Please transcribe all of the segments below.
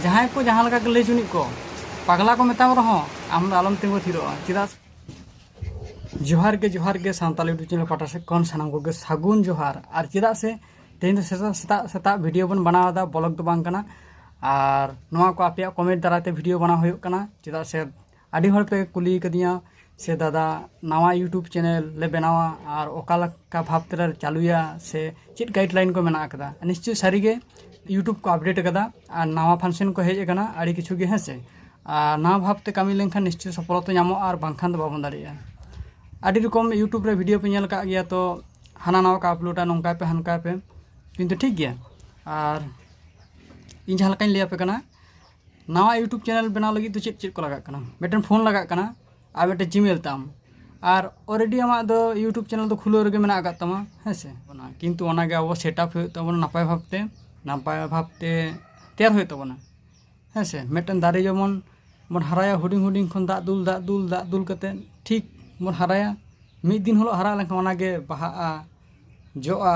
जहाँ को जहाँ लगा लई चुनिक को पगला को मेताम रहो आम आलम तिंगु थिरोआ चेदा जोहार के सानताल यूट्यूब चैनल पाटा से कौन सानाम को सागुन जोहार और चेदा से तेज सेता वीडियो बन बनावा ब्लॉग तो बांग कना और नोआ को आपे कमेंट दाराते वीडियो बना होय कना चेदा से आदि हर पे कुली कदिया से दादा नवा यूट्यूब चैनल ले बनावा और ओकालका भावते चालुया से चेद गाइडलाइन को मेना कदा निश्चय सारीगे यूट्यूब को अपडेट कदा और नवा फंक्शन को हेज कना आड़ी किछु गे हेसे और नवा भावते कमी लेनखान निश्चय सफलता नामो और बांखान बाबन दाड़िया आदि रकम यूट्यूब रे वीडियो पे नेल का गया तो हाना नवा का अपलोडा नंका पे हनका पे किंतु ठीक गया और इन जहाँ लकाኝ लिया पे कना नवा यूट्यूब चैनल बनाव लगी तो चेक चेक को लगा कना मिटन फोन लगा कना और मिटन जीमेल ताम और ऑलरेडी आमा दो यूट्यूब चैनल तो खुलो रगे मेना आगत तमा हेसे बना किंतु ओना गे अब सेटअप हो तबन नापाय भाबते तैयार हो तबना हेसे मिटन दारे जेमन बन हराया हुडिंग हुडिंग खन दा दुल कते ठीक बन हराया मिद दिन हलो हरा लेखा ओना गे बाहा जोआ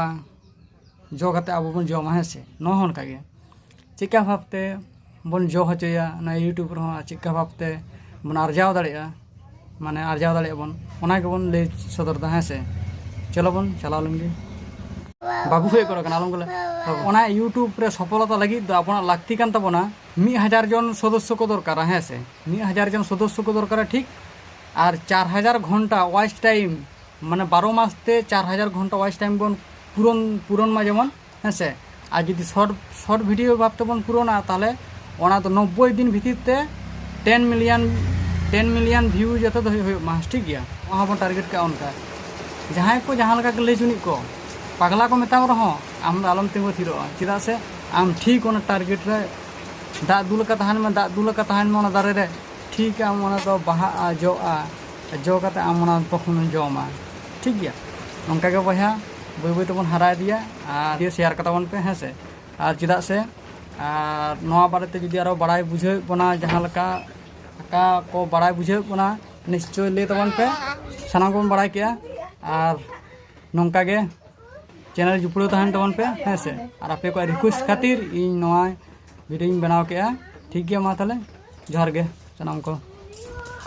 जो कते अब बन जमा हेसे नोहन का गे चिका भाबते बन जो हचया ना यूट्यूब रहा चिका भाबते बन आरजाव दाड़िया माने आरजाव दाड़िया बन ओना के बन ले सदर दा हेसे चलो बन चलाव लेंगे बाबू हे करो कना आलम गले ओना यूट्यूब रे सफलता लगी द आपना लागती कान तबना 1000 जन सदस्य को दरकार हेसे 1000 जन सदस्य को दरकार ठीक और 4000 घंटा वॉच टाइम माने 12 मास ते 4000 घंटा वॉच टाइम बन पूरन मा जेमन हेसे और जो शॉर्ट वीडियो भावते बन पूरणा ताले ओना तो 90 दिन भीतर ते 10 मिलियन व्यू जते तो मास ठीक गया वहाँ बन टारगेट का उनका जहाँ को जहाँ लगा लई चुनिक को पगला को मेताम रहो आम आलम तिंगु थिरोआ चेदा से आम ठीक ओना टारगेट रे दा दुल का तहान में ओना दारे रे ठीक आम ओना तो बाहा जो कते आम ओना तखन जमा ठीक गया उनका के बया बई बई तबन हरा दिया और शेयर कताबन पे हेसे और चेदा से नवा बारेते जुदी आरो बड़ाई बुझे बना जहाँ लका का को बड़ाई बुझे बना निश्चय ले तबन पे सानाम को बड़ाई किया और नौका गे चैनल जुपड़ो तहन तबन पे हेसे और आपे को रिक्वेस्ट खातिर इन नवा वीडियो बनाव के ठीक गया मा ताले जोहार गे सानाम को।